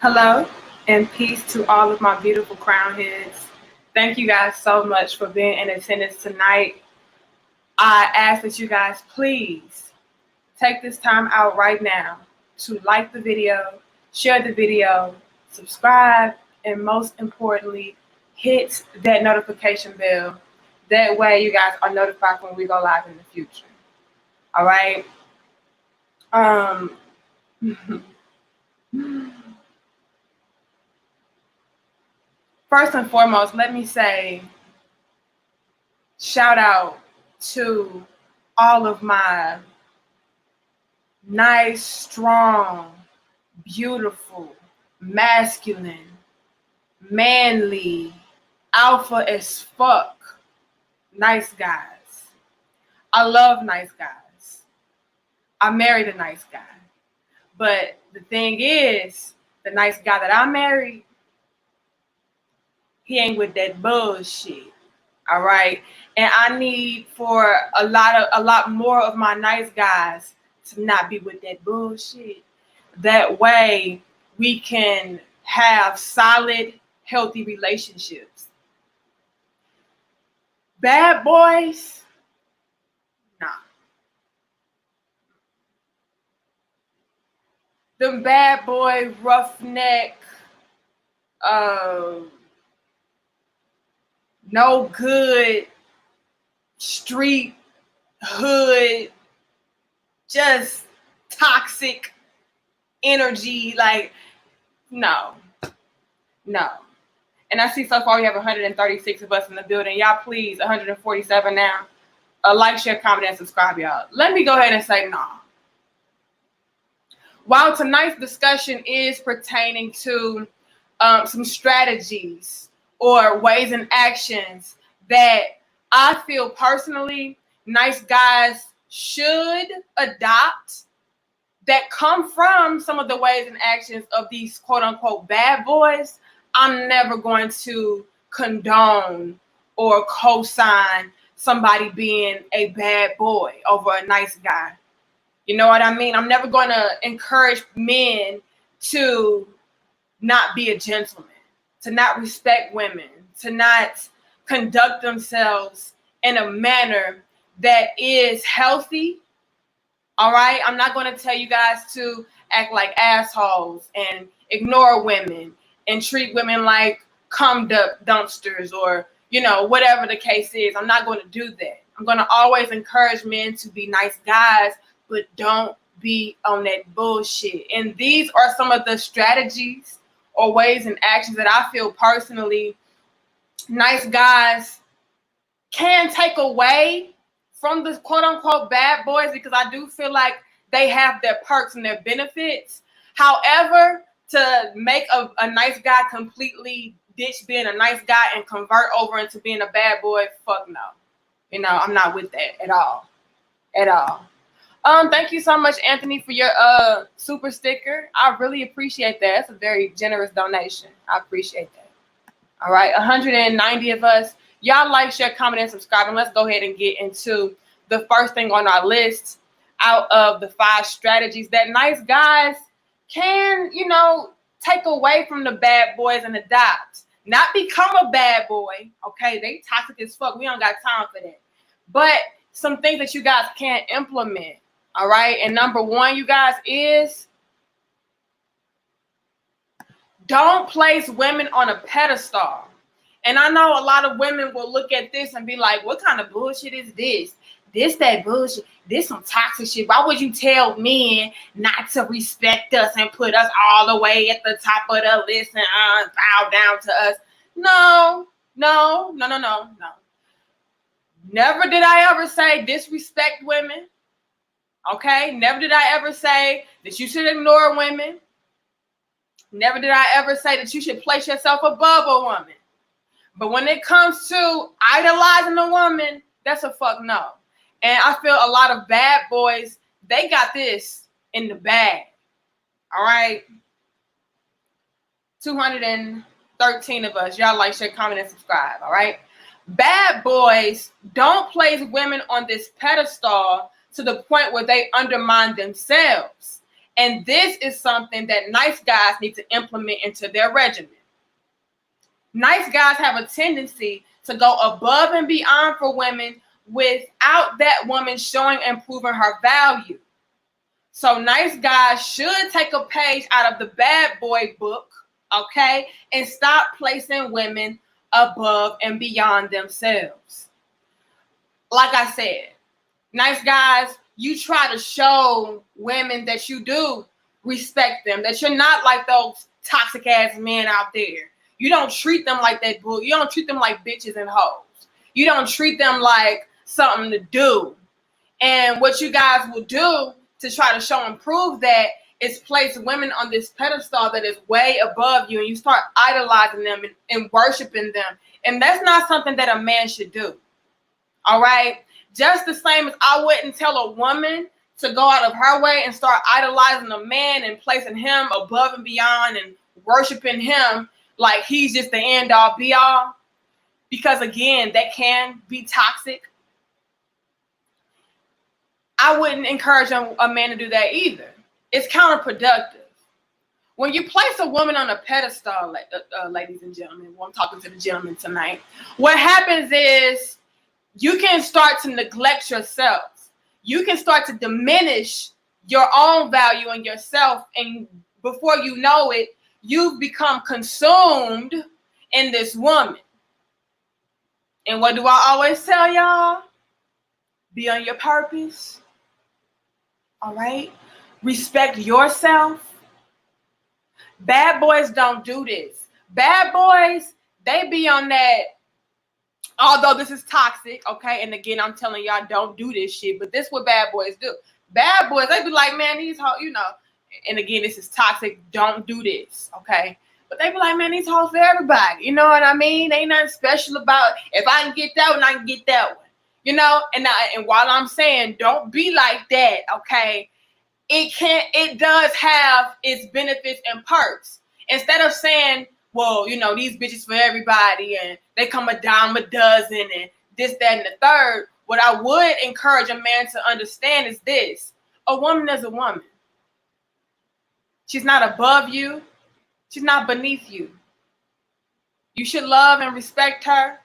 Hello and peace to all of my beautiful crown heads. Thank you guys so much for being in attendance tonight. I ask that you guys please take this time out right now to like the video, share the video, subscribe, and most importantly, hit that notification bell. That way you guys are notified when we go live in the future. All right? First and foremost, let me say shout out to all of my nice, strong, beautiful, masculine, manly, alpha as fuck, nice guys. I love nice guys. I married a nice guy. But the thing is, the nice guy that I married, he ain't with that bullshit. All right. And I need for a lot more of my nice guys to not be with that bullshit. That way we can have solid, healthy relationships. Bad boys, nah. Them bad boy, roughneck, no good, street, hood, just toxic energy. Like, no. And I see so far we have 136 of us in the building. Y'all please, 147 now. Like, share, comment, and subscribe, y'all. Let me go ahead and say no. While tonight's discussion is pertaining to some strategies or ways and actions that I feel personally nice guys should adopt that come from some of the ways and actions of these quote-unquote bad boys, I'm never going to condone or co-sign somebody being a bad boy over a nice guy. You know what I mean? I'm never going to encourage men to not be a gentleman, to not respect women, to not conduct themselves in a manner that is healthy. All right? I'm not going to tell you guys to act like assholes and ignore women and treat women like cum dumpsters or, you know, whatever the case is. I'm not going to do that. I'm going to always encourage men to be nice guys, but don't be on that bullshit. And these are some of the strategies or ways and actions that I feel personally nice guys can take away from the quote-unquote bad boys, because I do feel like they have their perks and their benefits. However, to make a nice guy completely ditch being a nice guy and convert over into being a bad boy, fuck no. You know, I'm not with that at all. At all. Thank you so much, Anthony, for your super sticker. I really appreciate that. It's a very generous donation. I appreciate that. All right, 190 of us. Y'all like, share, comment, and subscribe. And let's go ahead and get into the first thing on our list out of the 5 strategies that nice guys can, you know, take away from the bad boys and adopt. Not become a bad boy. Okay, they toxic as fuck. We don't got time for that. But some things that you guys can implement. All right. And number 1, you guys, is don't place women on a pedestal. And I know a lot of women will look at this and be like, what kind of bullshit is this? This, that bullshit. This some toxic shit. Why would you tell men not to respect us and put us all the way at the top of the list and bow down to us? No. Never did I ever say disrespect women. Okay? Never did I ever say that you should ignore women. Never did I ever say that you should place yourself above a woman. But when it comes to idolizing a woman, that's a fuck no. And I feel a lot of bad boys, they got this in the bag. All right? 213 of us. Y'all like, share, comment, and subscribe. All right? Bad boys don't place women on this pedestal to the point where they undermine themselves And this is something that nice guys need to implement into their regimen. Nice guys have a tendency to go above and beyond for women without that woman showing and proving her value. So nice guys should take a page out of the bad boy book, okay, and stop placing women above and beyond themselves. Like I said, nice guys, you try to show women that you do respect them, that you're not like those toxic ass men out there. You don't treat them like that bull. You don't treat them like bitches and hoes. You don't treat them like something to do. And what you guys will do to try to show and prove that is place women on this pedestal that is way above you, and you start idolizing them and worshiping them. And that's not something that a man should do. All right? Just the same as I wouldn't tell a woman to go out of her way and start idolizing a man and placing him above and beyond and worshiping him like he's just the end all be all. Because again, that can be toxic. I wouldn't encourage a man to do that either. It's counterproductive. When you place a woman on a pedestal, ladies and gentlemen, well, I'm talking to the gentlemen tonight, what happens is you can start to neglect yourself. You can start to diminish your own value in yourself. And before you know it, you've become consumed in this woman. And what do I always tell y'all? Be on your purpose. All right? Respect yourself. Bad boys don't do this. Bad boys, they be on that, although this is toxic, okay? And again, I'm telling y'all, don't do this shit. But this is what bad boys do. Bad boys, they be like, man, these hoes, you know. And again, this is toxic. Don't do this, okay? But they be like, man, these hoes for everybody. You know what I mean? Ain't nothing special about it. If I can get that one, I can get that one. You know? And while I'm saying don't be like that, okay? It does have its benefits and perks. Instead of saying, well, you know, these bitches for everybody and they come a dime a dozen and this, that, and the third, what I would encourage a man to understand is this. A woman is a woman. She's not above you. She's not beneath you. You should love and respect her.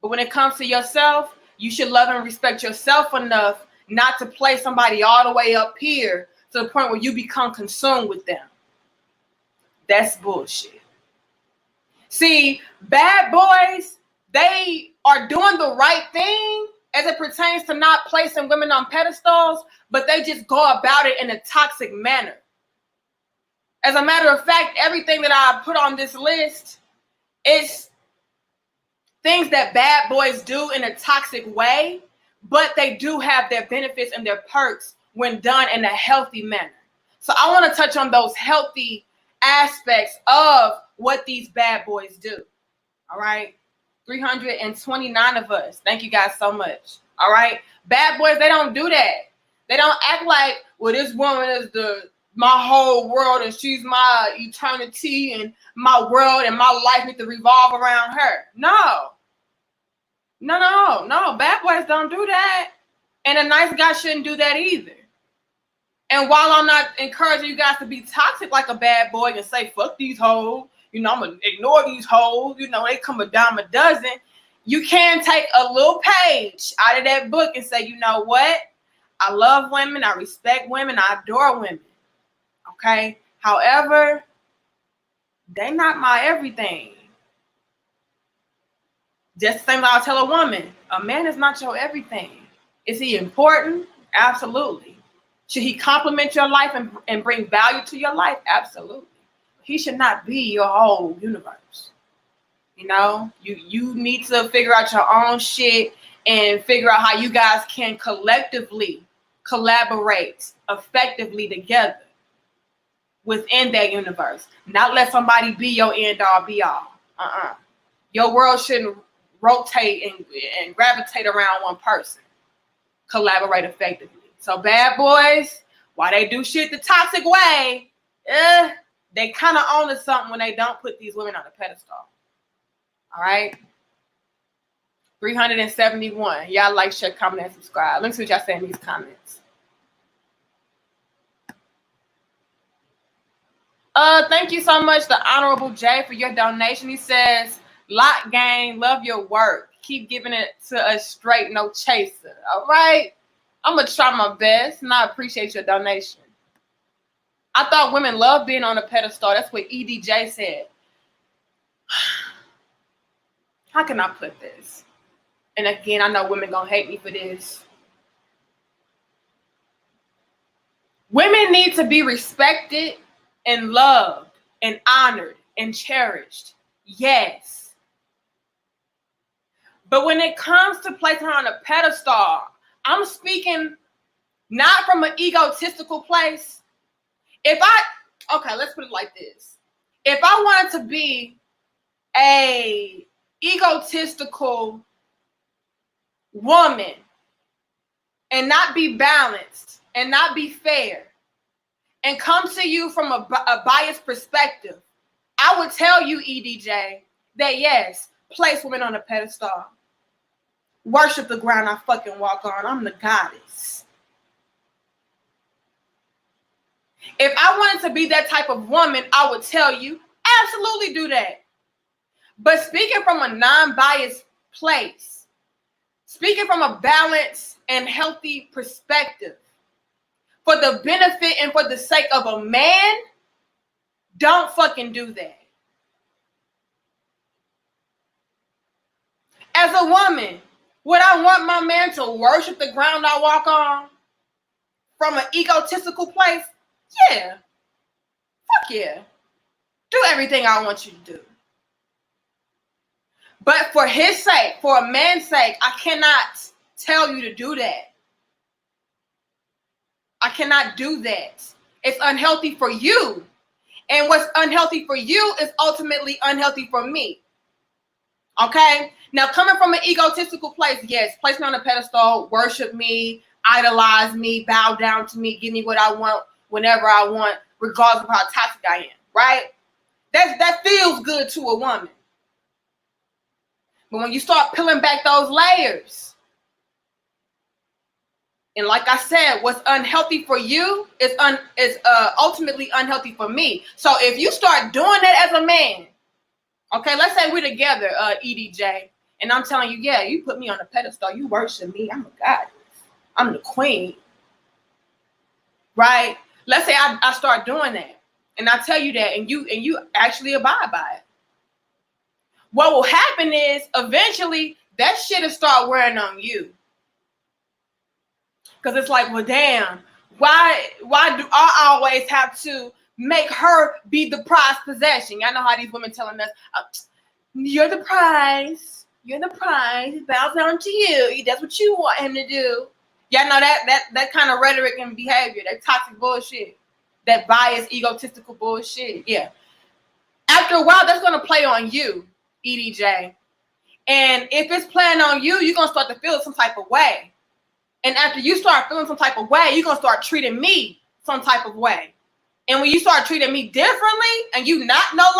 But when it comes to yourself, you should love and respect yourself enough not to play somebody all the way up here to the point where you become consumed with them. That's bullshit. See, bad boys, they are doing the right thing as it pertains to not placing women on pedestals, but they just go about it in a toxic manner. As a matter of fact, everything that I put on this list is things that bad boys do in a toxic way, but they do have their benefits and their perks when done in a healthy manner. So I want to touch on those healthy aspects of what these bad boys do. All right? 329 of us. Thank you guys so much. All right? Bad boys, they don't do that. They don't act like, well, this woman is my whole world and she's my eternity and my world and my life needs to revolve around her. No. Bad boys don't do that. And a nice guy shouldn't do that either. And while I'm not encouraging you guys to be toxic like a bad boy and say, fuck these hoes, you know, I'm going to ignore these hoes, you know, they come a dime a dozen, you can take a little page out of that book and say, you know what? I love women, I respect women, I adore women. Okay? However, they not my everything. Just the same as I'll tell a woman, a man is not your everything. Is he important? Absolutely. Should he complement your life and bring value to your life? Absolutely. He should not be your whole universe. You know, you need to figure out your own shit and figure out how you guys can collectively collaborate effectively together within that universe. Not let somebody be your end all be all. Your world shouldn't rotate and gravitate around one person. Collaborate effectively. So bad boys, while they do shit the toxic way, they kind of own to something when they don't put these women on a pedestal. All right? 371. Y'all like, share, comment, and subscribe. Let me see what y'all say in these comments. Thank you so much, the Honorable Jay, for your donation. He says, "Lot gang, love your work. Keep giving it to us straight, no chaser." All right, I'm gonna try my best, and I appreciate your donation. I thought women love being on a pedestal. That's what EDJ said. How can I put this? And again, I know women gonna hate me for this. Women need to be respected and loved and honored and cherished. Yes. But when it comes to placing her on a pedestal, I'm speaking not from an egotistical place. Okay, let's put it like this. If I wanted to be a egotistical woman and not be balanced and not be fair and come to you from a biased perspective, I would tell you, EDJ, that yes, place women on a pedestal. Worship the ground I fucking walk on. I'm the goddess. If I wanted to be that type of woman, I would tell you, absolutely do that. But speaking from a non-biased place, speaking from a balanced and healthy perspective, for the benefit and for the sake of a man, don't fucking do that. As a woman, would I want my man to worship the ground I walk on from an egotistical place? Yeah. Fuck yeah. Do everything I want you to do. But for his sake, for a man's sake, I cannot tell you to do that. I cannot do that. It's unhealthy for you. And what's unhealthy for you is ultimately unhealthy for me. Okay? Now, coming from an egotistical place, yes, place me on a pedestal, worship me, idolize me, bow down to me, give me what I want whenever I want, regardless of how toxic I am, right? That feels good to a woman. But when you start peeling back those layers, and like I said, what's unhealthy for you is ultimately unhealthy for me. So if you start doing that as a man, okay, let's say we're together, EDJ, and I'm telling you, yeah, you put me on a pedestal, you worship me, I'm a goddess, I'm the queen, right? Let's say I start doing that, and I tell you that, and you actually abide by it. What will happen is eventually that shit will start wearing on you. Because it's like, well, damn, why do I always have to make her be the prized possession? Y'all know how these women telling us, you're the prize. You're the prize. It bows down to you. That's what you want him to do. Y'all know that kind of rhetoric and behavior, that toxic bullshit, that biased, egotistical bullshit. Yeah. After a while, that's going to play on you, EDJ. And if it's playing on you, you're going to start to feel some type of way. And after you start feeling some type of way, you're going to start treating me some type of way. And when you start treating me differently and you're no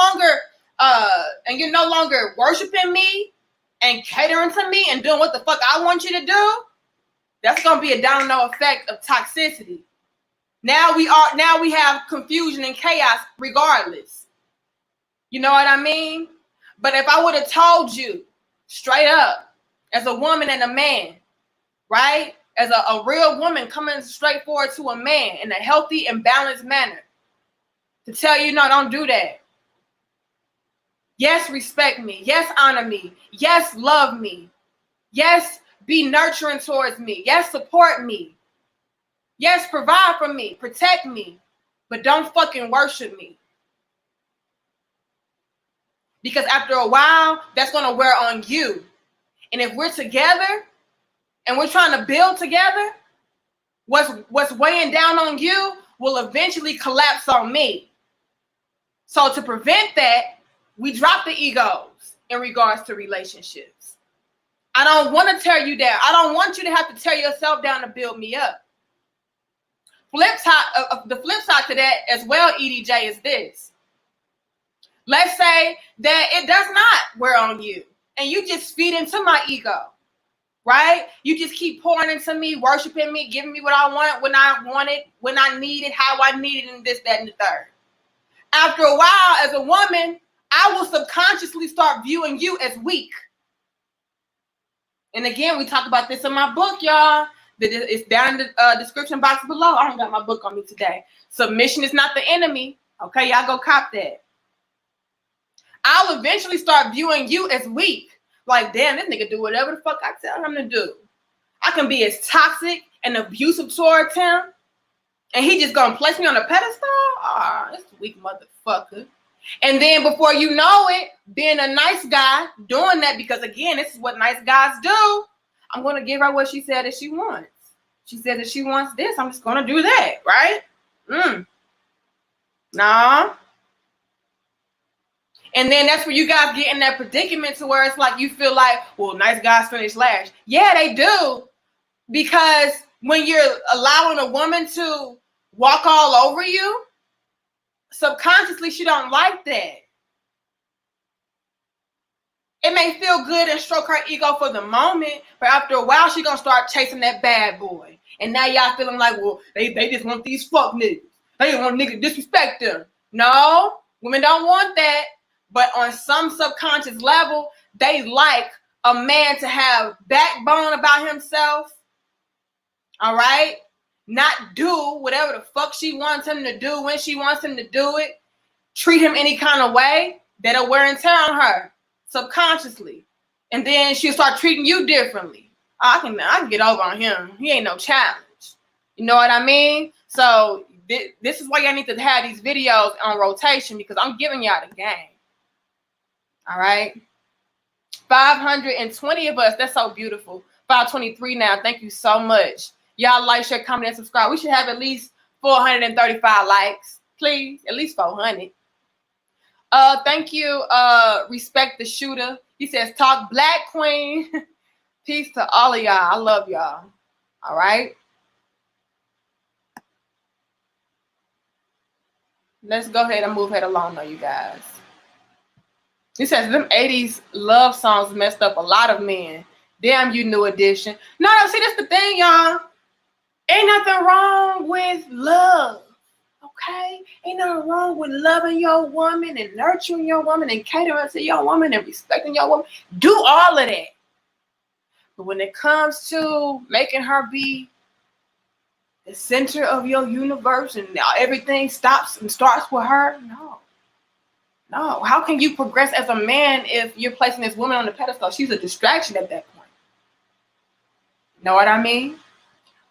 longer worshiping me and catering to me and doing what the fuck I want you to do, that's going to be a domino effect of toxicity. Now we have confusion and chaos regardless. You know what I mean? But if I would have told you straight up as a woman and a man, right? As a real woman coming straight forward to a man in a healthy and balanced manner, to tell you, no, don't do that. Yes, respect me. Yes, honor me. Yes, love me. Yes, be nurturing towards me. Yes, support me. Yes, provide for me. Protect me. But don't fucking worship me. Because after a while, that's going to wear on you. And if we're together and we're trying to build together, what's weighing down on you will eventually collapse on me. So to prevent that, we drop the egos in regards to relationships. I don't want to tear you down. I don't want you to have to tear yourself down to build me up. The flip side to that as well, EDJ, is this. Let's say that it does not wear on you and you just feed into my ego, right? You just keep pouring into me, worshiping me, giving me what I want, when I want it, when I need it, how I need it, and this, that, and the third. After a while, as a woman, I will subconsciously start viewing you as weak. And again, we talk about this in my book, y'all. It's down in the description box below. I don't got my book on me today. Submission is not the enemy. Okay, y'all go cop that. I'll eventually start viewing you as weak. Like, damn, this nigga do whatever the fuck I tell him to do. I can be as toxic and abusive towards him, and he just gonna place me on a pedestal? Ah, this weak motherfucker. And then before you know it, being a nice guy, doing that, because again, this is what nice guys do. I'm going to give her what she said that she wants. She said that she wants this. I'm just going to do that, right? Nah. And then that's where you guys get in that predicament to where it's like you feel like, well, nice guys finish last. Yeah, they do. Because when you're allowing a woman to walk all over you, subconsciously, she don't like that. It may feel good and stroke her ego for the moment, but after a while, she gonna start chasing that bad boy. And now y'all feeling like, well, they just want these fuck niggas. They want niggas to disrespect them. No, women don't want that. But on some subconscious level, they like a man to have backbone about himself. All right? Not do whatever the fuck she wants him to do when she wants him to do it. Treat him any kind of way that'll wear and tear on her subconsciously. And then she'll start treating you differently. I can get over on him. He ain't no challenge. You know what I mean? So this is why y'all need to have these videos on rotation, because I'm giving y'all the game. All right? 520 of us. That's so beautiful. 523 now. Thank you so much. Y'all like, share, comment, and subscribe. We should have at least 435 likes. Please, at least 400. Thank you. Respect the Shoota. He says, talk black queen. Peace to all of y'all. I love y'all. All right. Let's go ahead and move head along now, you guys. He says, them 80s love songs messed up a lot of men. Damn you, New Edition. No, see, that's the thing, y'all. Ain't nothing wrong with love, okay? Ain't nothing wrong with loving your woman and nurturing your woman and catering to your woman and respecting your woman. Do all of that. But when it comes to making her be the center of your universe and now everything stops and starts with her, no. No. How can you progress as a man if you're placing this woman on the pedestal? She's a distraction at that point. Know what I mean?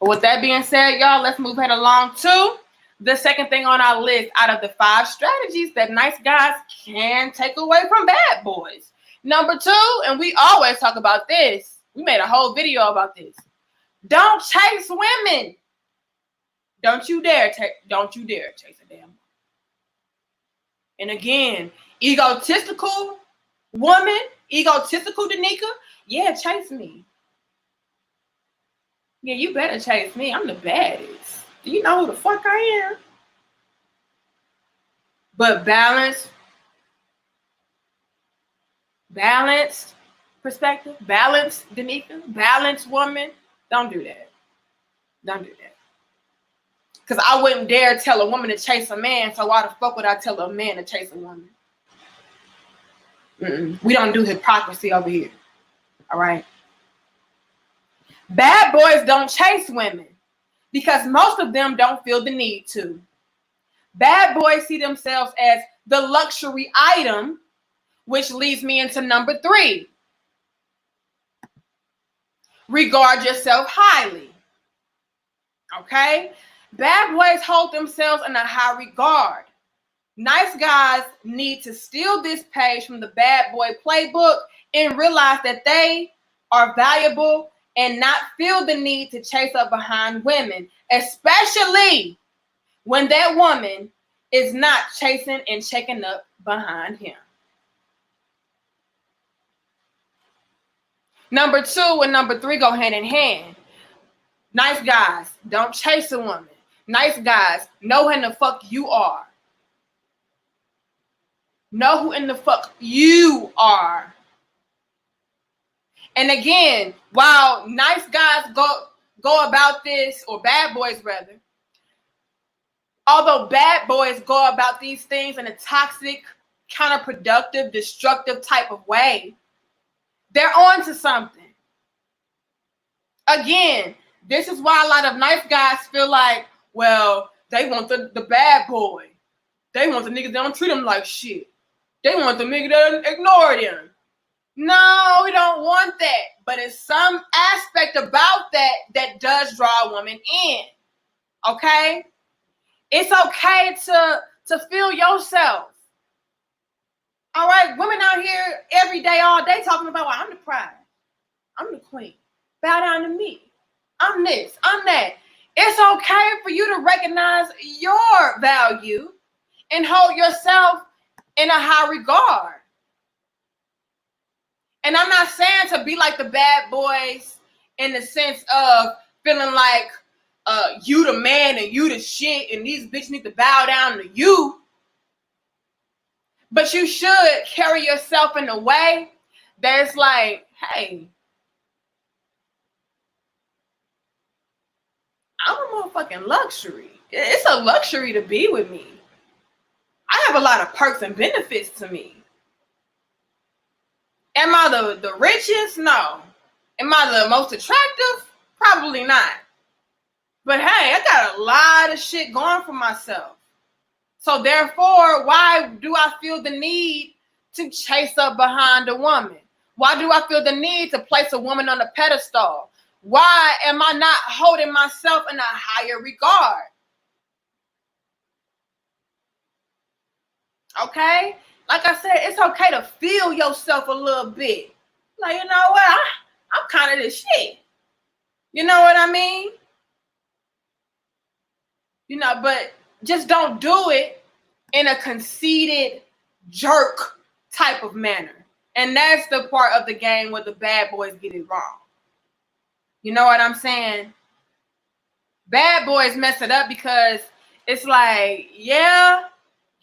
But with that being said, y'all, let's move head along to the second thing on our list out of the 5 strategies that nice guys can take away from bad boys. Number 2, and we always talk about this. We made a whole video about this. Don't chase women. Don't you dare chase a damn woman. And again, egotistical woman, egotistical Danica, yeah, chase me. Yeah, you better chase me. I'm the baddest. Do you know who the fuck I am? But balanced perspective, balanced Danica, balanced woman, don't do that. Don't do that. Because I wouldn't dare tell a woman to chase a man, so why the fuck would I tell a man to chase a woman? We don't do hypocrisy over here. All right? Bad boys don't chase women because most of them don't feel the need to. Bad boys see themselves as the luxury item, which leads me into number 3. Regard yourself highly. Okay? Bad boys hold themselves in a high regard. Nice guys need to steal this page from the bad boy playbook and realize that they are valuable and not feel the need to chase up behind women, especially when that woman is not chasing and checking up behind him. Number 2 and number 3 go hand in hand. Nice guys, don't chase a woman. Nice guys, know who in the fuck you are. Know who in the fuck you are. And again, while nice guys go about this, or bad boys rather, Although bad boys go about these things in a toxic, counterproductive, destructive type of way, they're on to something. Again, this is why a lot of nice guys feel like, well, they want the bad boy. They want the niggas that don't treat them like shit. They want the nigga that ignore them. No, we don't want that. But it's some aspect about that does draw a woman in. Okay? It's okay to feel yourself. All right? Women out here every day, all day talking about, well, I'm the prize. I'm the queen. Bow down to me. I'm this. I'm that. It's okay for you to recognize your value and hold yourself in a high regard. And I'm not saying to be like the bad boys in the sense of feeling like you the man and you the shit and these bitches need to bow down to you. But you should carry yourself in a way that's like, hey, I'm a motherfucking luxury. It's a luxury to be with me. I have a lot of perks and benefits to me. Am I the richest? No. Am I the most attractive? Probably not. But hey, I got a lot of shit going for myself. So therefore, why do I feel the need to chase up behind a woman? Why do I feel the need to place a woman on a pedestal? Why am I not holding myself in a higher regard? Okay? Like I said, it's okay to feel yourself a little bit. Like, you know what? I'm kind of this shit. You know what I mean? You know, but just don't do it in a conceited jerk type of manner. And that's the part of the game where the bad boys get it wrong. You know what I'm saying? Bad boys mess it up because it's like, yeah,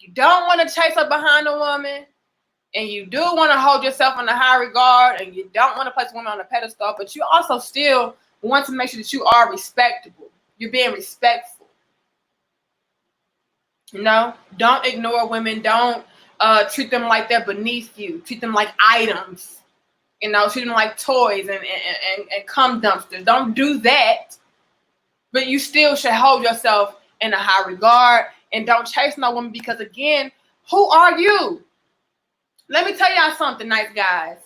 you don't want to chase up behind a woman, and you do want to hold yourself in a high regard, and you don't want to place a woman on a pedestal, but you also still want to make sure that you are respectable. You're being respectful. You know, don't ignore women. Don't treat them like they're beneath you. Treat them like items. You know, treat them like toys and cum dumpsters. Don't do that. But you still should hold yourself in a high regard and don't chase no woman because, again, who are you? Let me tell y'all something, nice guys.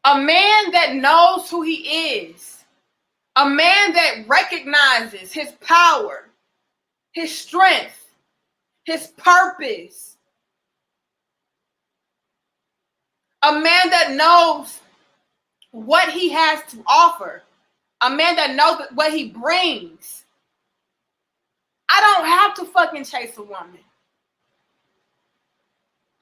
A man that knows who he is, a man that recognizes his power, his strength, his purpose, a man that knows what he has to offer, a man that knows what he brings. I don't have to fucking chase a woman.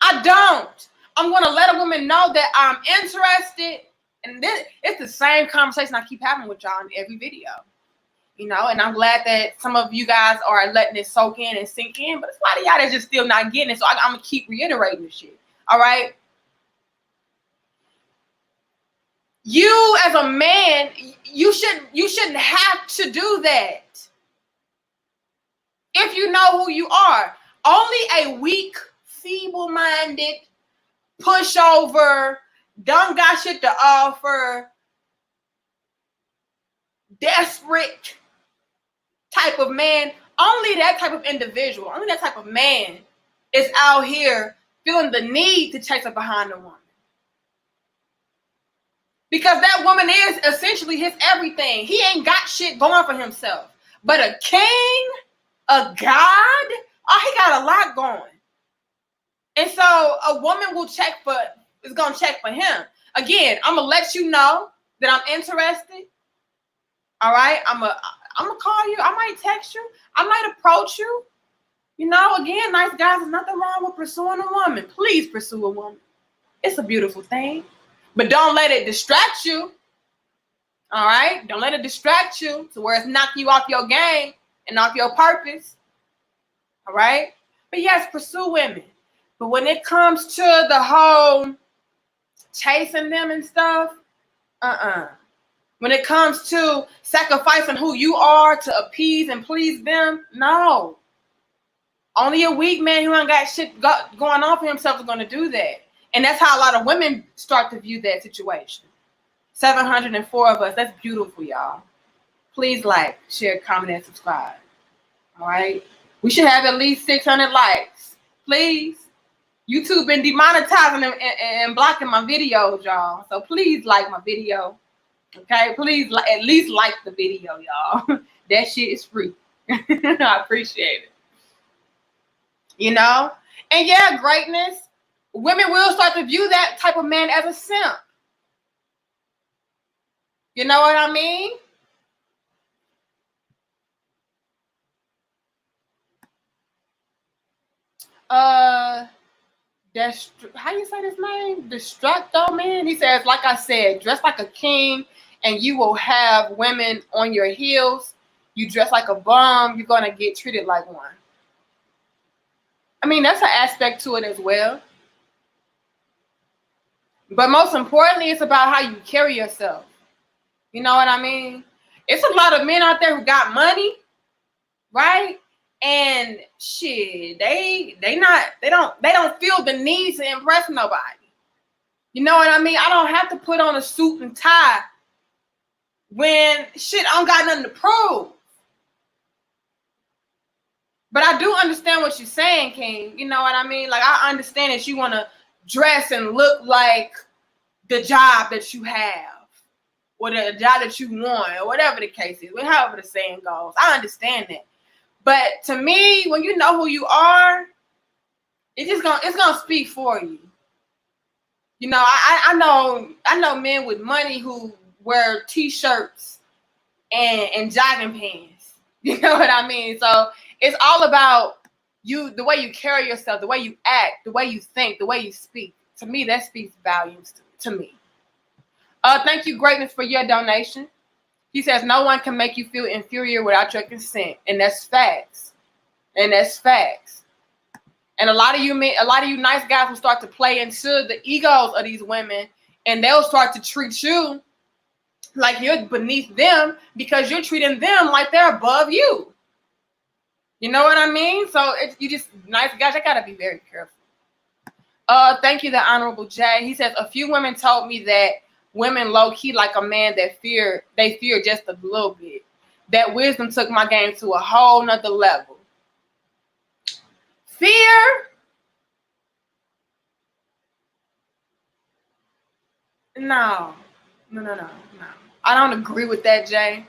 I don't. I'm going to let a woman know that I'm interested. And this, it's the same conversation I keep having with y'all in every video. You know, and I'm glad that some of you guys are letting it soak in and sink in. But it's a lot of y'all that's just still not getting it. So I'm going to keep reiterating this shit. All right? You as a man, you shouldn't have to do that. If you know who you are. Only a weak, feeble-minded, pushover, don't got shit to offer, desperate type of man, only that type of individual, only that type of man is out here feeling the need to chase up behind a woman. Because that woman is essentially his everything. He ain't got shit going for himself. But a king, a god, oh, he got a lot going. And so a woman is going to check for him. Again, I'm going to let you know that I'm interested. All right? I'm going to call you. I might text you. I might approach you. You know, again, nice guys, there's nothing wrong with pursuing a woman. Please pursue a woman. It's a beautiful thing. But don't let it distract you. All right? Don't let it distract you to where it's knocking you off your game and off your purpose. All right? But yes, pursue women. But when it comes to the whole chasing them and stuff, When it comes to sacrificing who you are to appease and please them, no. Only a weak man who ain't got shit going on for himself is going to do that. And that's how a lot of women start to view that situation. 704 of us. That's beautiful, y'all. Please like, share, comment, and subscribe. All right? We should have at least 600 likes. Please. YouTube been demonetizing and blocking my videos, y'all. So please like my video. Okay? Please at least like the video, y'all. That shit is free. I appreciate it. You know? And yeah, greatness. Women will start to view that type of man as a simp. You know what I mean? That's how you say this name? Destructo, man. He says, like I said, dress like a king and you will have women on your heels. You dress like a bum, you're gonna get treated like one. I mean, that's an aspect to it as well. But most importantly, it's about how you carry yourself. You know what I mean? It's a lot of men out there who got money, right? And shit, they don't feel the need to impress nobody. You know what I mean? I don't have to put on a suit and tie when shit I don't got nothing to prove. But I do understand what you're saying, King. You know what I mean? Like, I understand that you want to dress and look like the job that you have or the job that you want or whatever the case is, however the saying goes. I understand that. But to me, when you know who you are, it's gonna speak for you. You know, I know men with money who wear t-shirts and jogging pants. You know what I mean? So it's all about you, the way you carry yourself, the way you act, the way you think, the way you speak. To me, that speaks volumes to me. Thank you, Greatness, for your donation. He says, no one can make you feel inferior without your consent. And that's facts. And that's facts. And a lot of you nice guys will start to play into the egos of these women. And they'll start to treat you like you're beneath them because you're treating them like they're above you. You know what I mean? So you just, nice guys, I got to be very careful. Thank you, the Honorable Jay. He says, a few women told me that women low-key like a man that they fear just a little bit. That wisdom took my game to a whole nother level. Fear? No. I don't agree with that, Jay.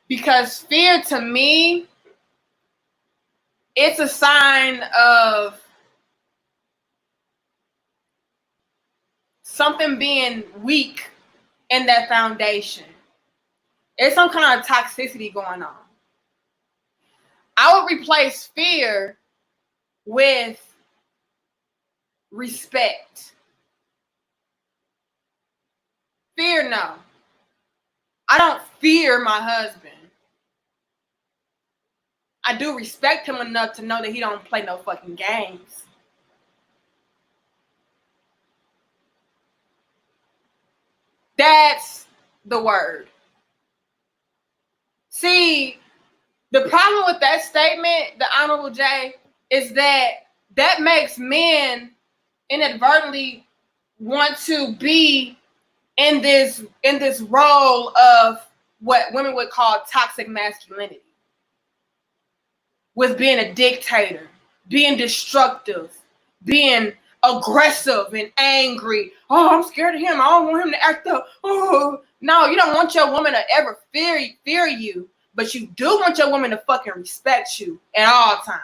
Because fear to me, it's a sign of something being weak in that foundation. It's some kind of toxicity going on. I would replace fear with respect. Fear, no. I don't fear my husband. I do respect him enough to know that he don't play no fucking games. That's the word. See, the problem with that statement, the Honorable Jay, is that makes men inadvertently want to be in this role of what women would call toxic masculinity. With being a dictator, being destructive, being aggressive and angry. Oh, I'm scared of him. I don't want him to act up. Oh, no, you don't want your woman to ever fear you, but you do want your woman to fucking respect you at all times.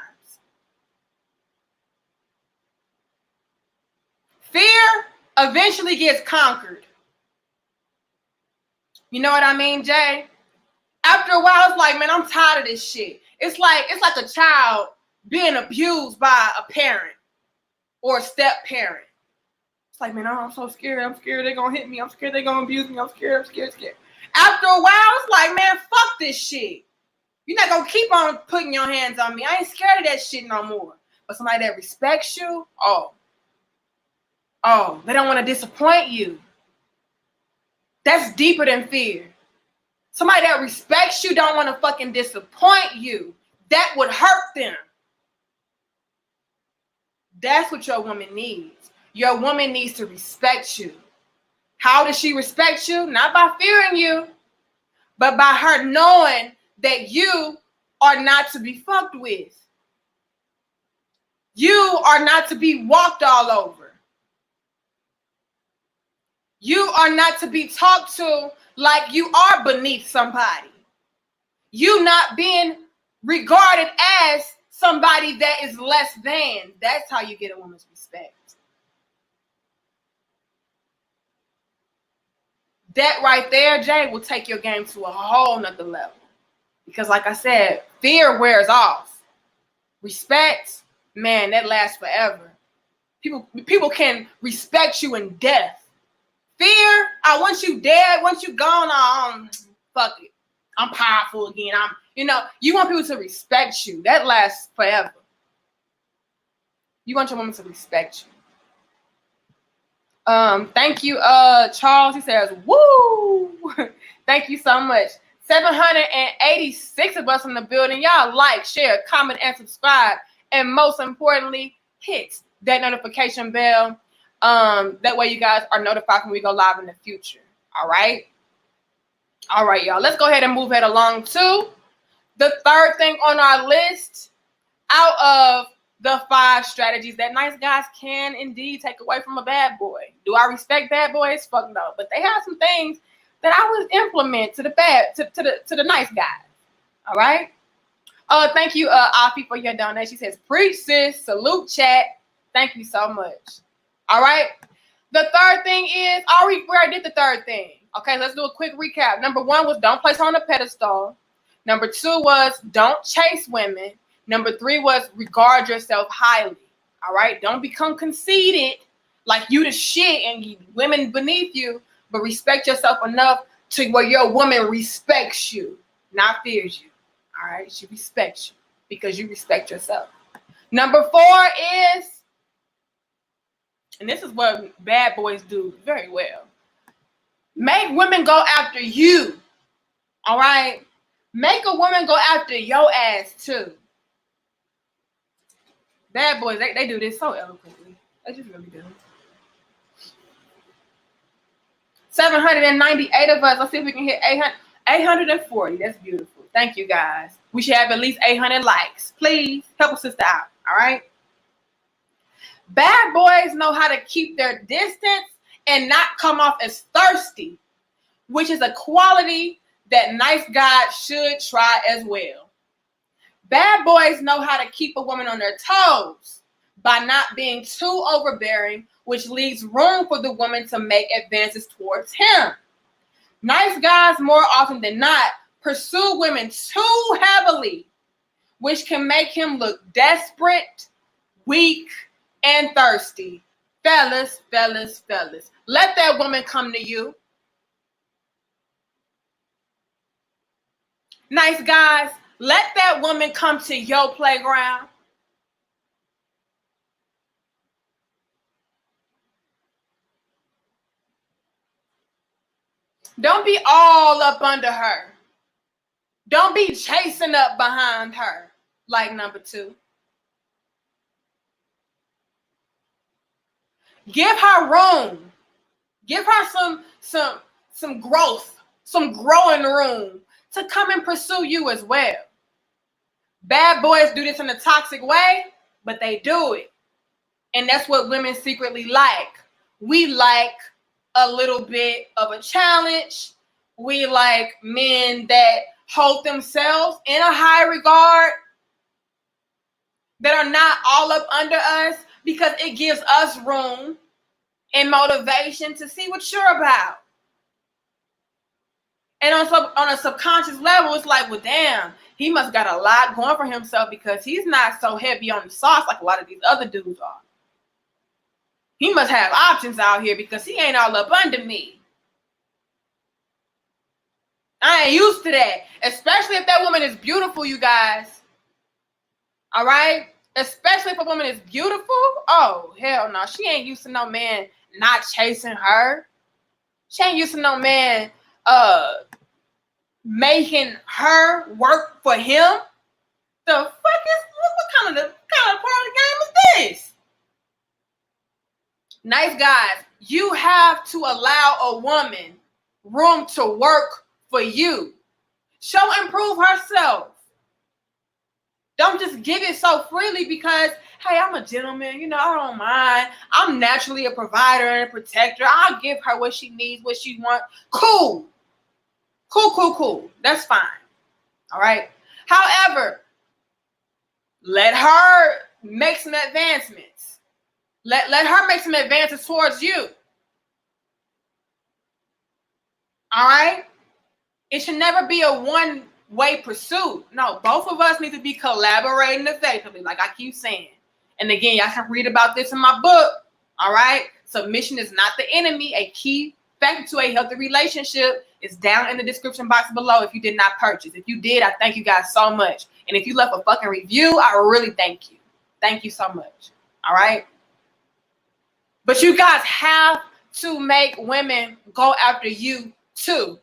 Fear eventually gets conquered. You know what I mean, Jay? After a while, it's like, man, I'm tired of this shit. It's like a child being abused by a parent or a step parent. It's like, man, I'm so scared. I'm scared they're gonna hit me. I'm scared they're gonna abuse me. I'm scared. After a while, it's like, man, fuck this shit. You're not gonna keep on putting your hands on me. I ain't scared of that shit no more. But somebody that respects you, oh, they don't want to disappoint you. That's deeper than fear. Somebody that respects you don't want to fucking disappoint you. That would hurt them. That's what your woman needs. Your woman needs to respect you. How does she respect you? Not by fearing you, but by her knowing that you are not to be fucked with. You are not to be walked all over. You are not to be talked to like you are beneath somebody. You not being regarded as somebody that is less than. That's how you get a woman's respect. That right there, Jay, will take your game to a whole nother level. Because like I said, fear wears off. Respect, man, that lasts forever. People can respect you in death. Fear, once you dead, once you gone, fuck it. I'm powerful again. You want people to respect you. That lasts forever. You want your woman to respect you. Thank you, Charles. He says, woo! Thank you so much. 786 of us in the building. Y'all like, share, comment, and subscribe. And most importantly, hit that notification bell. That way you guys are notified when we go live in the future. All right? All right, y'all. Let's go ahead and move it along to the third thing on our list out of the 5 strategies that nice guys can indeed take away from a bad boy. Do I respect bad boys? Fuck no. But they have some things that I would implement to the nice guys. All right? Thank you, Afi, for your donation. She says, preach, sis. Salute, chat. Thank you so much. All right? The third thing is, we already did the third thing. Okay, let's do a quick recap. Number 1 was don't place her on a pedestal. Number 2 was don't chase women. Number 3 was regard yourself highly. All right? Don't become conceited like you the shit and women beneath you, but respect yourself enough to where your woman respects you, not fears you. All right? She respects you because you respect yourself. Number 4 is, and this is what bad boys do very well, make women go after you. All right? Make a woman go after your ass too. Bad boys, they do this so eloquently. They just really do. 798 of us. Let's see if we can hit 840. That's beautiful. Thank you, guys. We should have at least 800 likes. Please help a sister out. All right? Bad boys know how to keep their distance and not come off as thirsty, which is a quality that nice guys should try as well. Bad boys know how to keep a woman on their toes by not being too overbearing, which leaves room for the woman to make advances towards him. Nice guys, more often than not, pursue women too heavily, which can make him look desperate, weak, and thirsty. Fellas, let that woman come to you. Nice guys, let that woman come to your playground. Don't be all up under her. Don't be chasing up behind her like number 2. Give her room. Give her some growth, some growing room to come and pursue you as well. Bad boys do this in a toxic way, but they do it. And that's what women secretly like. We like a little bit of a challenge. We like men that hold themselves in a high regard, that are not all up under us, because it gives us room and motivation to see what you're about. And on a subconscious level, it's like, well, damn, he must got a lot going for himself because he's not so heavy on the sauce like a lot of these other dudes are. He must have options out here because he ain't all up under me. I ain't used to that, especially if that woman is beautiful, you guys. All right? Especially if a woman is beautiful. Oh, hell no. She ain't used to no man not chasing her. She ain't used to no man making her work for him. The fuck is what kind of part of the game is this? Nice guys, you have to allow a woman room to work for you. Show and prove herself. Don't just give it so freely because, hey, I'm a gentleman, you know, I don't mind. I'm naturally a provider and a protector. I'll give her what she needs, what she wants. Cool. Cool. That's fine. All right. However, let her make some advancements. Let her make some advances towards you. All right? It should never be a one-way pursuit. No, both of us need to be collaborating effectively, like I keep saying. And again, y'all can read about this in my book. All right? Submission is not the enemy. A key factor to a healthy relationship is down in the description box below if you did not purchase. If you did, I thank you guys so much. And if you left a fucking review, I really thank you. Thank you so much. All right? But you guys have to make women go after you too.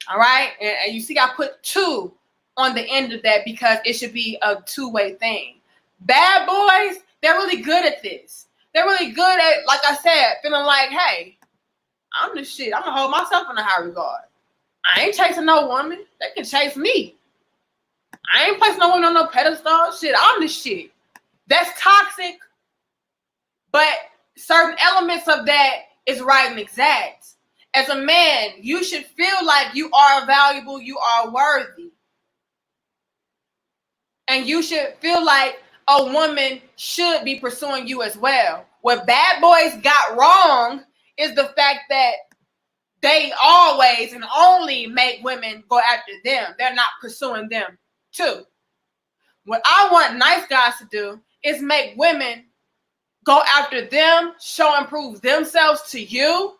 All right? And you see I put two on the end of that because it should be a two-way thing. Bad boys, they're really good at this. They're really good at, like I said, feeling like, hey, I'm the shit. I'm going to hold myself in a high regard. I ain't chasing no woman. They can chase me. I ain't placing no woman on no pedestal. Shit, I'm the shit. That's toxic. But certain elements of that is right and exact. As a man, you should feel like you are valuable, you are worthy. And you should feel like a woman should be pursuing you as well. What bad boys got wrong is the fact that they always and only make women go after them. They're not pursuing them too. What I want nice guys to do is make women go after them, show and prove themselves to you,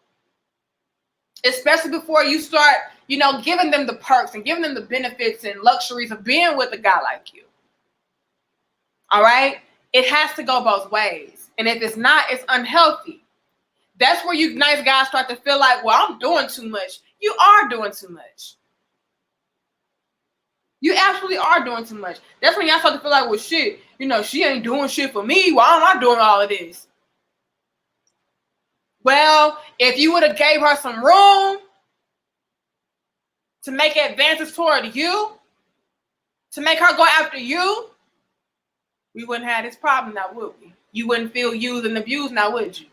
especially before you start, you know, giving them the perks and giving them the benefits and luxuries of being with a guy like you. All right? It has to go both ways. And if it's not, it's unhealthy. That's where you nice guys start to feel like, well, I'm doing too much. You are doing too much. You absolutely are doing too much. That's when y'all start to feel like, well, shit, you know, she ain't doing shit for me. Why am I doing all of this? Well, if you would have gave her some room to make advances toward you, to make her go after you, we wouldn't have this problem now, would we? You wouldn't feel used and abused now, would you?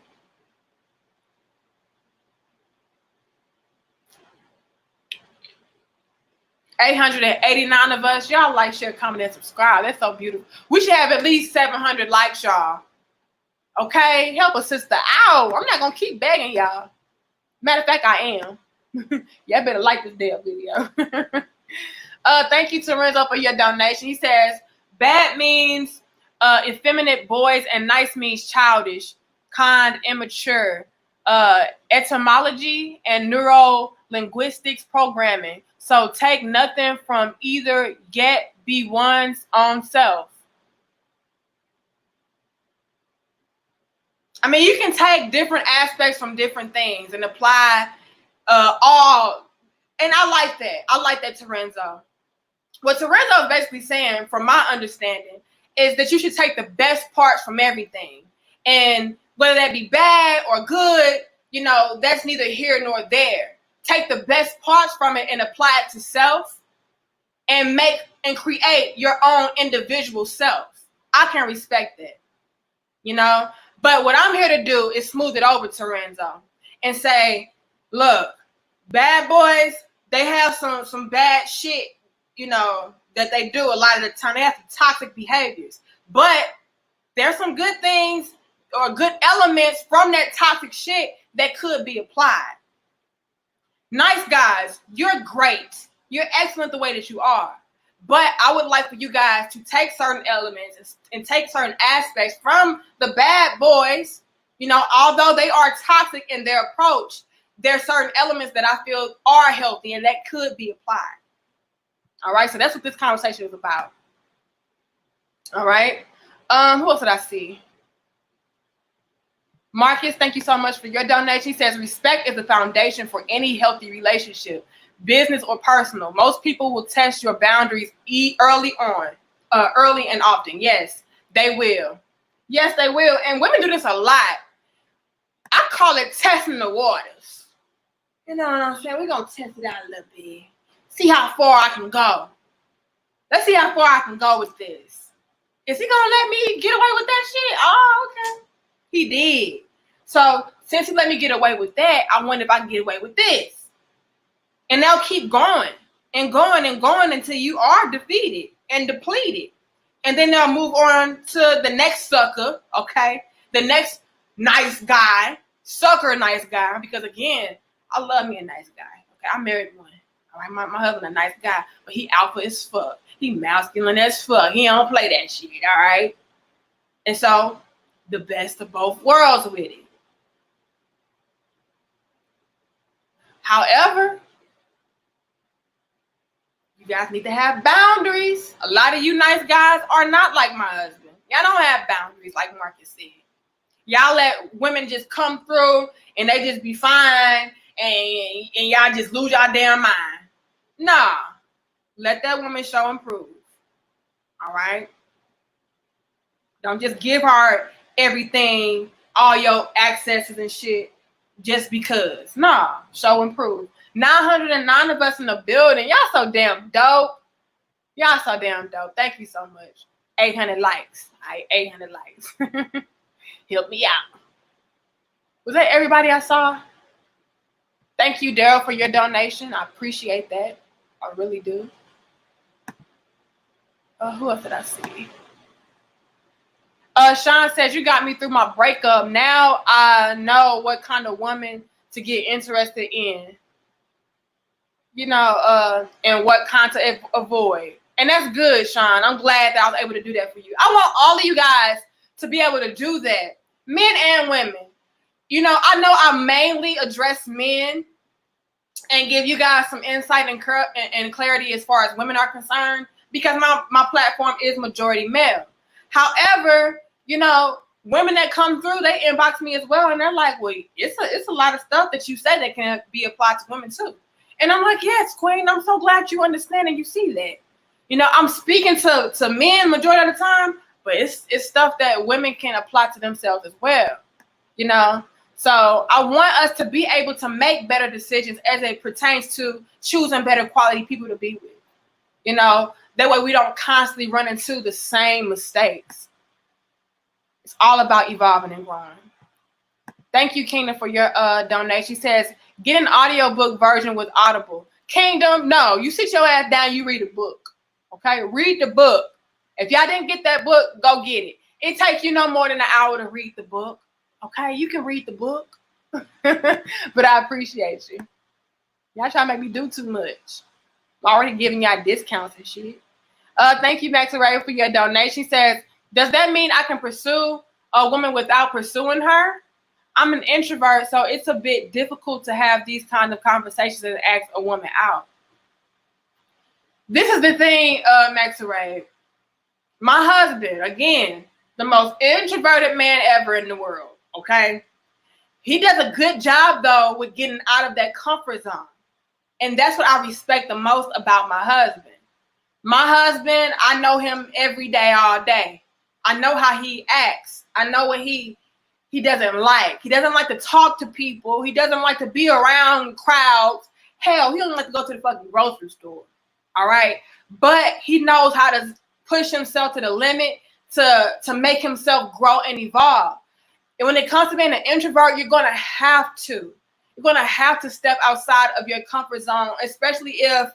$889 of us. Y'all like, share, comment, and subscribe. That's so beautiful. We should have at least 700 likes, y'all. Okay? Help a sister out. I'm not going to keep begging y'all. Matter of fact, I am. Y'all better like this damn video. Thank you to Renzo for your donation. He says, bad means effeminate boys and nice means childish, kind, immature. Etymology and neuro-linguistics programming. So take nothing from either, yet be one's own self. I mean, you can take different aspects from different things and apply all. And I like that. I like that, Terenzo. What Terenzo is basically saying, from my understanding, is that you should take the best parts from everything. And whether that be bad or good, you know, that's neither here nor there. Take the best parts from it and apply it to self and make and create your own individual self. I can respect that, you know. But what I'm here to do is smooth it over to Renzo and say, look, bad boys, they have some bad shit, you know, that they do a lot of the time. They have some toxic behaviors. But there's some good things or good elements from that toxic shit that could be applied. Nice guys, you're great. You're excellent the way that you are. But I would like for you guys to take certain elements and take certain aspects from the bad boys. You know, although they are toxic in their approach, there are certain elements that I feel are healthy and that could be applied. All right, so that's what this conversation is about. All right. Who else did I see? Marcus, thank you so much for your donation. He says, respect is the foundation for any healthy relationship, business or personal. Most people will test your boundaries early and often. Yes, they will. Yes, they will. And women do this a lot. I call it testing the waters. You know what I'm saying? We're going to test it out a little bit. See how far I can go. Let's see how far I can go with this. Is he going to let me get away with that shit? Oh, okay. He did. So since he let me get away with that, I wonder if I can get away with this. And they'll keep going and going and going until you are defeated and depleted. And then they'll move on to the next sucker, okay? The next nice guy, sucker nice guy. Because again, I love me a nice guy. Okay, I married one. All right, my husband a nice guy, but he alpha as fuck. He masculine as fuck. He don't play that shit, all right? And so, the best of both worlds with it. However, you guys need to have boundaries. A lot of you nice guys are not like my husband. Y'all don't have boundaries like Marcus said. Y'all let women just come through and they just be fine and y'all just lose y'all damn mind. Nah. Let that woman show and prove. All right? Don't just give her everything, all your accesses and shit just because. Nah. Show and prove. 909 of us in the building. Y'all so damn dope. Y'all so damn dope. Thank you so much. 800 likes. All right, 800 likes. Help me out. Was that everybody I saw? Thank you, Daryl, for your donation. I appreciate that. I really do. Who else did I see? Sean says, you got me through my breakup. Now I know what kind of woman to get interested in. You know, and what kind to avoid. And that's good, Sean. I'm glad that I was able to do that for you. I want all of you guys to be able to do that. Men and women. You know, I know I mainly address men and give you guys some insight and clarity as far as women are concerned because my platform is majority male. However, you know, women that come through, they inbox me as well, and they're like, well, it's a lot of stuff that you say that can be applied to women too. And I'm like, yes, Queen, I'm so glad you understand and you see that. You know, I'm speaking to men majority of the time, but it's stuff that women can apply to themselves as well. You know, so I want us to be able to make better decisions as it pertains to choosing better quality people to be with. You know, that way we don't constantly run into the same mistakes. It's all about evolving and growing. Thank you, Kingdom, for your donation. She says, get an audiobook version with Audible. Kingdom, no, you sit your ass down, you read a book. Okay, read the book. If y'all didn't get that book, go get it. It takes you no more than an hour to read the book. Okay, you can read the book. But I appreciate you. Y'all trying to make me do too much. I'm already giving y'all discounts and shit. Thank you, Max Array, for your donation. She says, does that mean I can pursue a woman without pursuing her? I'm an introvert, so it's a bit difficult to have these kinds of conversations and ask a woman out. This is the thing, Max Array. My husband, again, the most introverted man ever in the world, okay? He does a good job, though, with getting out of that comfort zone. And that's what I respect the most about my husband. My husband, I know him every day, all day. I know how he acts. I know what he doesn't like. He doesn't like to talk to people. He doesn't like to be around crowds. Hell, he doesn't like to go to the fucking grocery store. All right? But he knows how to push himself to the limit to make himself grow and evolve. And when it comes to being an introvert, you're going to have to. You're going to have to step outside of your comfort zone, especially if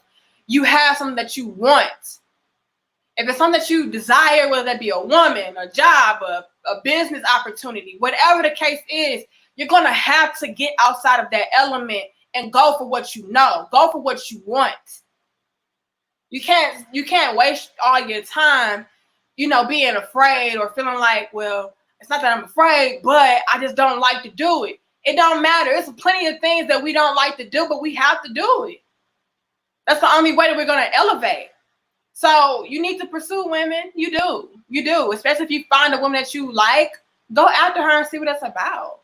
you have something that you want. If it's something that you desire, whether that be a woman, a job, a business opportunity, whatever the case is, you're going to have to get outside of that element and go for what you know. Go for what you want. You can't waste all your time, you know, being afraid or feeling like, well, it's not that I'm afraid, but I just don't like to do it. It don't matter. There's plenty of things that we don't like to do, but we have to do it. That's the only way that we're going to elevate. So you need to pursue women. You do. You do. Especially if you find a woman that you like, go after her and see what that's about.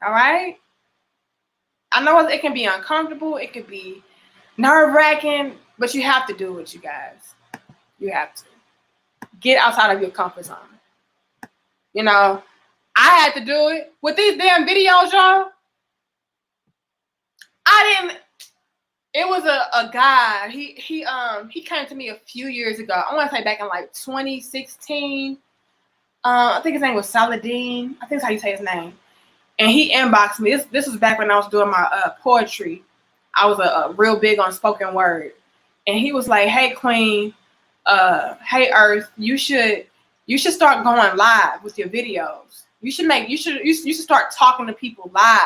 All right? I know it can be uncomfortable. It could be nerve-wracking, but you have to do it, you guys. You have to. Get outside of your comfort zone. You know, I had to do it. With these damn videos, y'all, it was a guy. He came to me a few years ago. I want to say back in like 2016. I think his name was Saladin. I think that's how you say his name. And he inboxed me. This was back when I was doing my poetry. I was a real big on spoken word. And he was like, "Hey Queen, hey Earth, you should start going live with your videos. You should start talking to people live."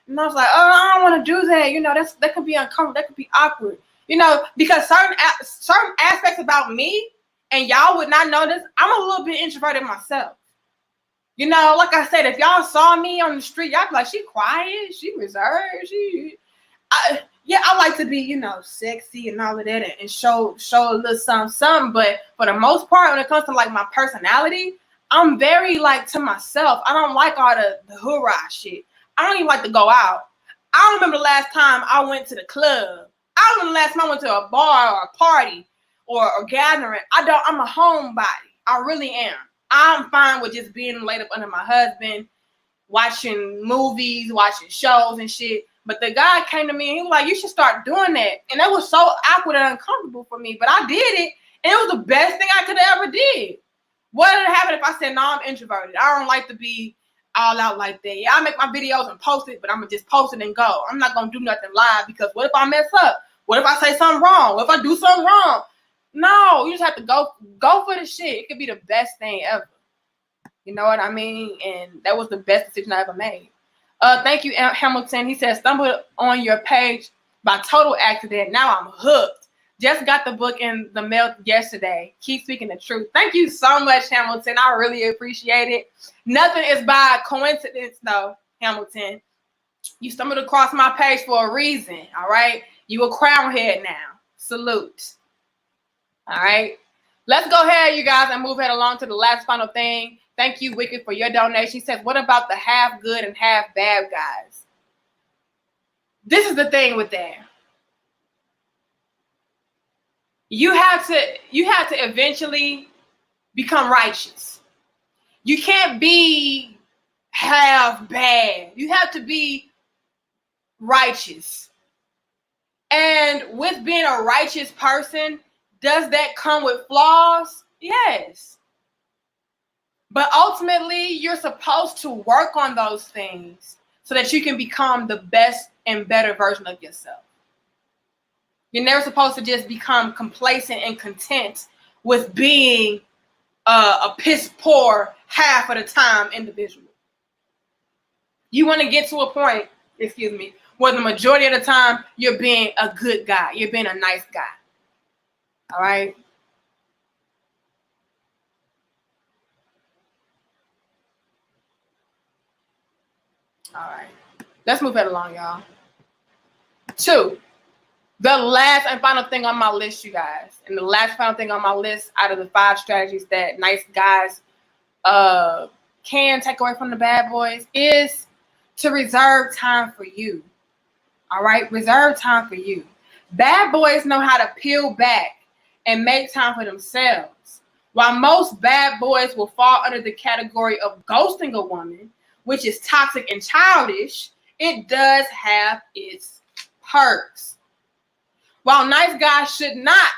And I was like, "Oh, I don't want to do that. You know, that could be uncomfortable. That could be awkward. You know, because certain aspects about me, and y'all would not know this, I'm a little bit introverted myself. You know, like I said, if y'all saw me on the street, y'all be like, she quiet, she reserved, I like to be, you know, sexy and all of that and show a little something. But for the most part, when it comes to like my personality, I'm very like to myself. I don't like all the hoorah shit. I don't even like to go out. I don't remember the last time I went to the club. I don't remember the last time I went to a bar or a party or a gathering. I'm a homebody. I really am. I'm fine with just being laid up under my husband, watching movies, watching shows and shit. But the guy came to me and he was like, "You should start doing that." And that was so awkward and uncomfortable for me. But I did it. And it was the best thing I could have ever did. What would happen if I said, "No, I'm introverted. I don't like to be all out like that. Yeah, I make my videos and post it, but I'm going to just post it and go. I'm not going to do nothing live because what if I mess up? What if I say something wrong? What if I do something wrong?" No, you just have to go for the shit. It could be the best thing ever. You know what I mean? And that was the best decision I ever made. Thank you, Hamilton. He said, "Stumbled on your page by total accident. Now I'm hooked. Just got the book in the mail yesterday. Keep speaking the truth." Thank you so much, Hamilton. I really appreciate it. Nothing is by coincidence, though, Hamilton. You stumbled across my page for a reason, all right? You a crown head now. Salute. All right? Let's go ahead, you guys, and move head along to the last final thing. Thank you, Wicked, for your donation. He says, "What about the half good and half bad guys?" This is the thing with that. You have to eventually become righteous. You can't be half bad. You have to be righteous. And with being a righteous person, does that come with flaws? Yes. But ultimately, you're supposed to work on those things so that you can become the best and better version of yourself. You're never supposed to just become complacent and content with being a piss poor half of the time individual. You want to get to a point, where the majority of the time you're being a good guy. You're being a nice guy. All right? All right. Let's move it along, y'all. 2. The last and final thing on my list, you guys, and the last final thing on my list out of the 5 strategies that nice guys can take away from the bad boys is to reserve time for you. All right? Reserve time for you. Bad boys know how to peel back and make time for themselves. While most bad boys will fall under the category of ghosting a woman, which is toxic and childish, it does have its perks. While nice guys should not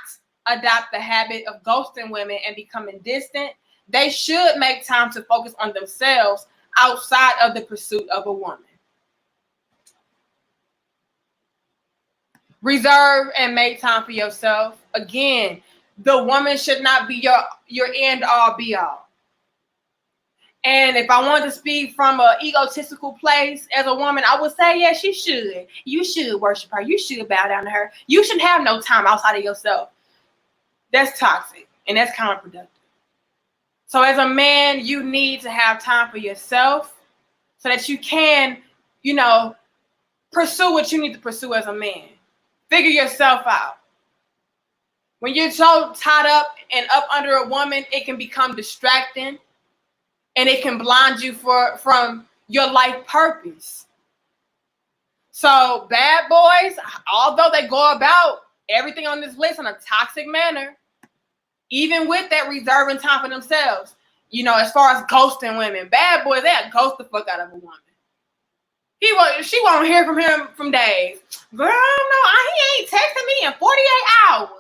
adopt the habit of ghosting women and becoming distant, they should make time to focus on themselves outside of the pursuit of a woman. Reserve and make time for yourself. Again, the woman should not be your end all be all. And if I wanted to speak from an egotistical place as a woman, I would say, yes, she should. You should worship her. You should bow down to her. You should have no time outside of yourself. That's toxic and that's counterproductive. So as a man, you need to have time for yourself so that you can, pursue what you need to pursue as a man. Figure yourself out. When you're so tied up and up under a woman, it can become distracting and it can blind you from your life purpose. So bad boys, although they go about everything on this list in a toxic manner, even with that reserving time for themselves, you know, as far as ghosting women, bad boys, they'll ghost the fuck out of a woman. She won't hear from him from days. Girl, no, he ain't texting me in 48 hours.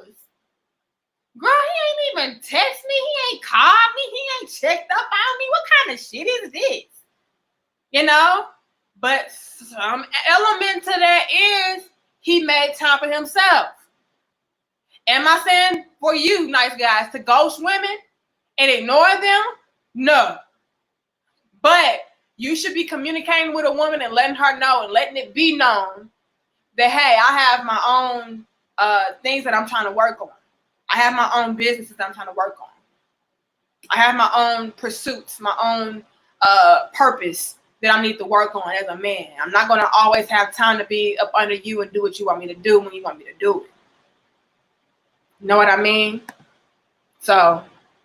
Girl, he ain't even text me. He ain't called me. He ain't checked up on me. What kind of shit is this? You know? But some element to that is he made time for himself. Am I saying for you, nice guys, to ghost women and ignore them? No. But you should be communicating with a woman and letting her know and letting it be known that, hey, I have my own things that I'm trying to work on. I have my own businesses that I'm trying to work on. I have my own pursuits, my own purpose that I need to work on as a man. I'm not going to always have time to be up under you and do what you want me to do when you want me to do it. You know what I mean? So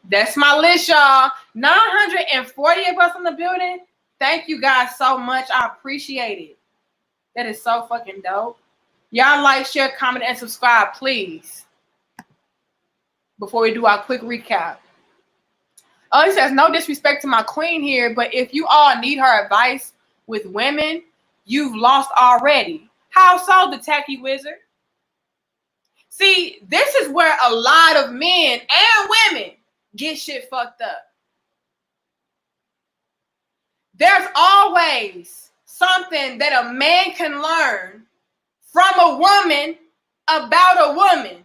that's my list, y'all. 940 of us in the building. Thank you guys so much. I appreciate it. That is so fucking dope. Y'all like, share, comment, and subscribe, please. Before we do our quick recap. Oh, he says, no disrespect to my queen here, but if you all need her advice with women, you've lost already. How so, the tacky wizard? See, this is where a lot of men and women get shit fucked up. There's always something that a man can learn from a woman about a woman.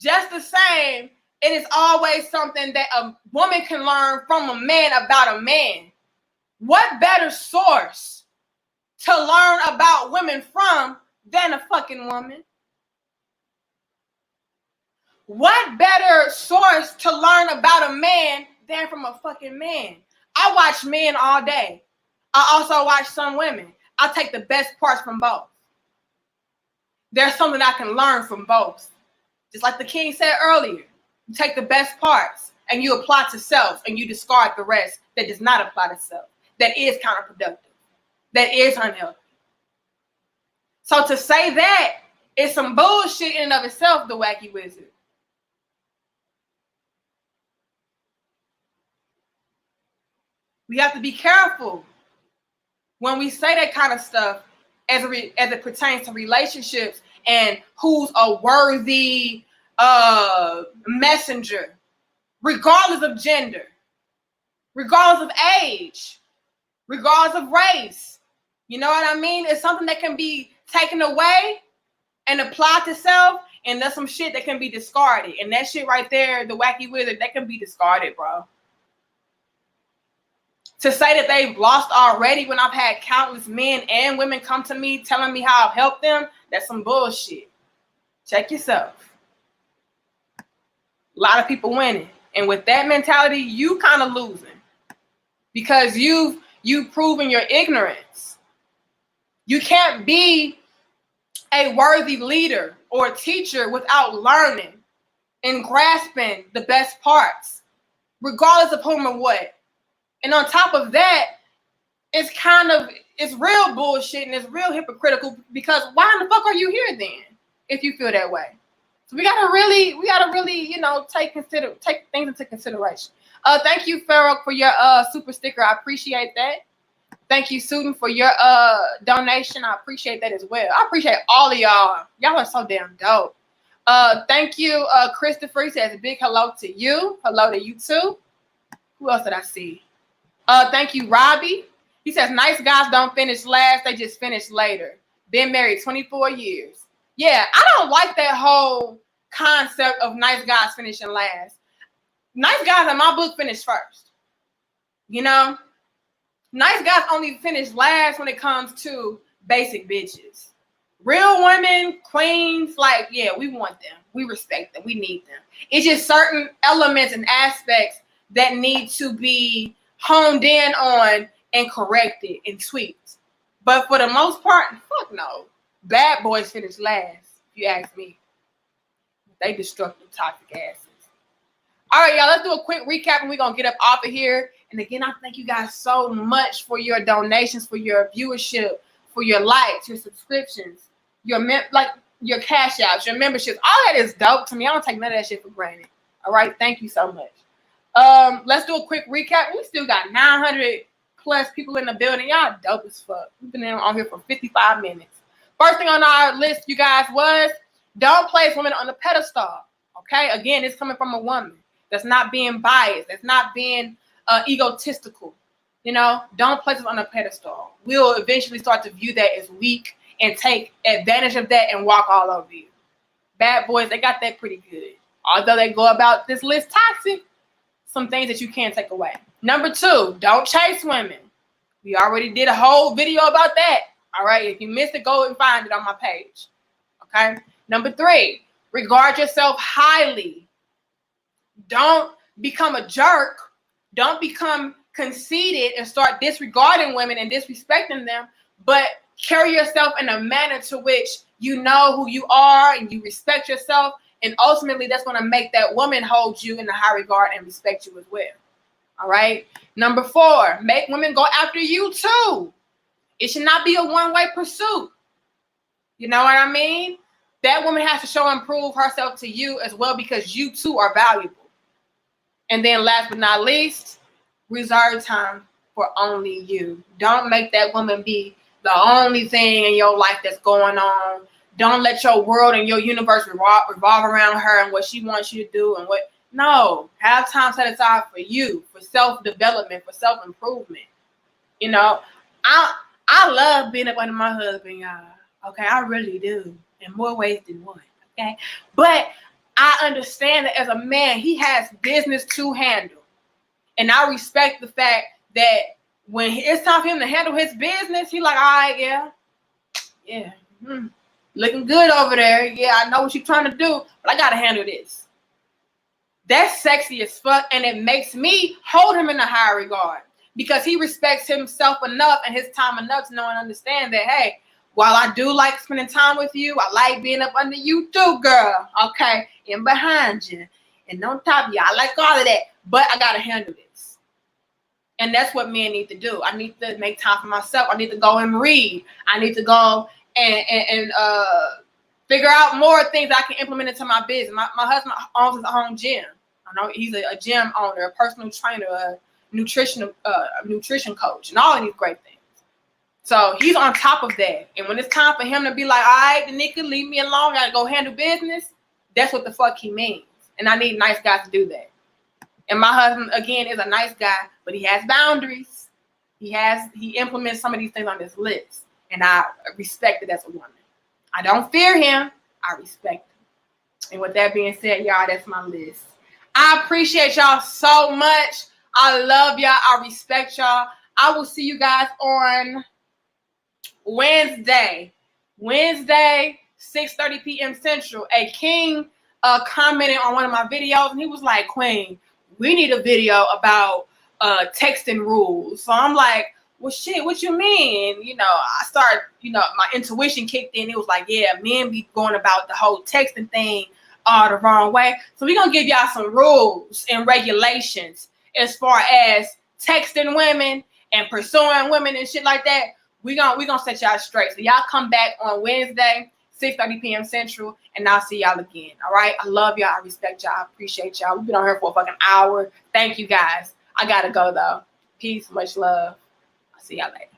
Just the same, it is always something that a woman can learn from a man about a man. What better source to learn about women from than a fucking woman? What better source to learn about a man than from a fucking man? I watch men all day. I also watch some women. I take the best parts from both. There's something I can learn from both. Just like the king said earlier, you take the best parts and you apply to self and you discard the rest that does not apply to self, that is counterproductive, that is unhealthy. So to say that is some bullshit in and of itself, the wacky wizard. We have to be careful when we say that kind of stuff as it pertains to relationships and who's a worthy messenger, regardless of gender, regardless of age, regardless of race. You know what I mean? It's something that can be taken away and applied to self, and there's some shit that can be discarded. And that shit right there, the wacky wizard, that can be discarded, bro. To say that they've lost already when I've had countless men and women come to me telling me how I've helped them, that's some bullshit. Check yourself. A lot of people winning. And with that mentality, you kind of losing. Because you've proven your ignorance. You can't be a worthy leader or a teacher without learning and grasping the best parts, regardless of whom or what. And on top of that, it's real bullshit and it's real hypocritical, because why in the fuck are you here then if you feel that way? So we gotta really, you know, take things into consideration. Thank you, Farrell, for your super sticker. I appreciate that. Thank you, Susan, for your donation. I appreciate that as well. I appreciate all of y'all. Y'all are so damn dope. Thank you, Christopher. He says a big hello to you. Hello to you too. Who else did I see? Thank you, Robbie. He says, nice guys don't finish last, they just finish later. Been married 24 years. Yeah, I don't like that whole concept of nice guys finishing last. Nice guys in my book finish first. You know? Nice guys only finish last when it comes to basic bitches. Real women, queens, like, yeah, we want them. We respect them. We need them. It's just certain elements and aspects that need to be honed in on and corrected and tweaked. But for the most part, fuck no. Bad boys finish last, if you ask me. They destructive, toxic asses. All right, y'all, let's do a quick recap and we're going to get up off of here. And And again, I thank you guys so much for your donations, for your viewership, for your likes, your subscriptions, your cash outs, your memberships. All that is dope to me. I don't take none of that shit for granted. All right, thank you so much. Let's do a quick recap. We still got 900 plus people in the building. Y'all dope as fuck. We've been on here for 55 minutes. First thing on our list, you guys, was don't place women on the pedestal. Okay, again, it's coming from a woman that's not being biased, that's not being egotistical. You know, don't place us on a pedestal. We'll eventually start to view that as weak and take advantage of that and walk all over you. Bad boys, they got that pretty good. Although they go about this list toxic, some things that you can't take away. Number 2, don't chase women. We already did a whole video about that. All right, if you missed it, go and find it on my page. Okay. Number 3, regard yourself highly. Don't become a jerk. Don't become conceited and start disregarding women and disrespecting them, but carry yourself in a manner to which you know who you are and you respect yourself. And ultimately, that's going to make that woman hold you in a high regard and respect you as well. All right. Number 4, make women go after you too. It should not be a one-way pursuit. You know what I mean? That woman has to show and prove herself to you as well, because you too are valuable. And then last but not least, reserve time for only you. Don't make that woman be the only thing in your life that's going on. Don't let your world and your universe revolve around her and what she wants you to do and what. No, have time set aside for you, for self-development, for self-improvement. You know, I love being up under my husband, y'all. Okay, I really do, in more ways than one. Okay, but I understand that as a man, he has business to handle, and I respect the fact that when it's time for him to handle his business, he's like, all right, yeah, looking good over there. Yeah, I know what you're trying to do, but I gotta handle this. That's sexy as fuck, and it makes me hold him in a higher regard, because he respects himself enough and his time enough to know and understand that, hey, while I do like spending time with you, I like being up under you too, girl. Okay, and behind you and on top of you. I like all of that, but I gotta handle this. And that's what men need to do. I need to make time for myself. I need to go and read. I need to go and figure out more things I can implement into my business. My husband owns his own gym. I know he's a gym owner, a personal trainer, a nutrition coach, and all of these great things. So he's on top of that. And when it's time for him to be like, all right, Danica, leave me alone, I gotta go handle business, that's what the fuck he means. And I need nice guys to do that. And my husband, again, is a nice guy, but he has boundaries. He implements some of these things on this list. And I respect it as a woman. I don't fear him. I respect him. And with that being said, y'all, that's my list. I appreciate y'all so much. I love y'all. I respect y'all. I will see you guys on Wednesday, 6:30 p.m. Central. A king commented on one of my videos, and he was like, Queen, we need a video about texting rules. So I'm like, well, shit, what you mean? You know, I started, my intuition kicked in. It was like, yeah, men be going about the whole texting thing the wrong way. So we're going to give y'all some rules and regulations as far as texting women and pursuing women and shit like that. We're gonna set y'all straight. So y'all come back on Wednesday, 6:30 p.m. Central, and I'll see y'all again. All right? I love y'all. I respect y'all. I appreciate y'all. We've been on here for a fucking hour. Thank you, guys. I got to go, though. Peace. Much love. I'll see y'all later.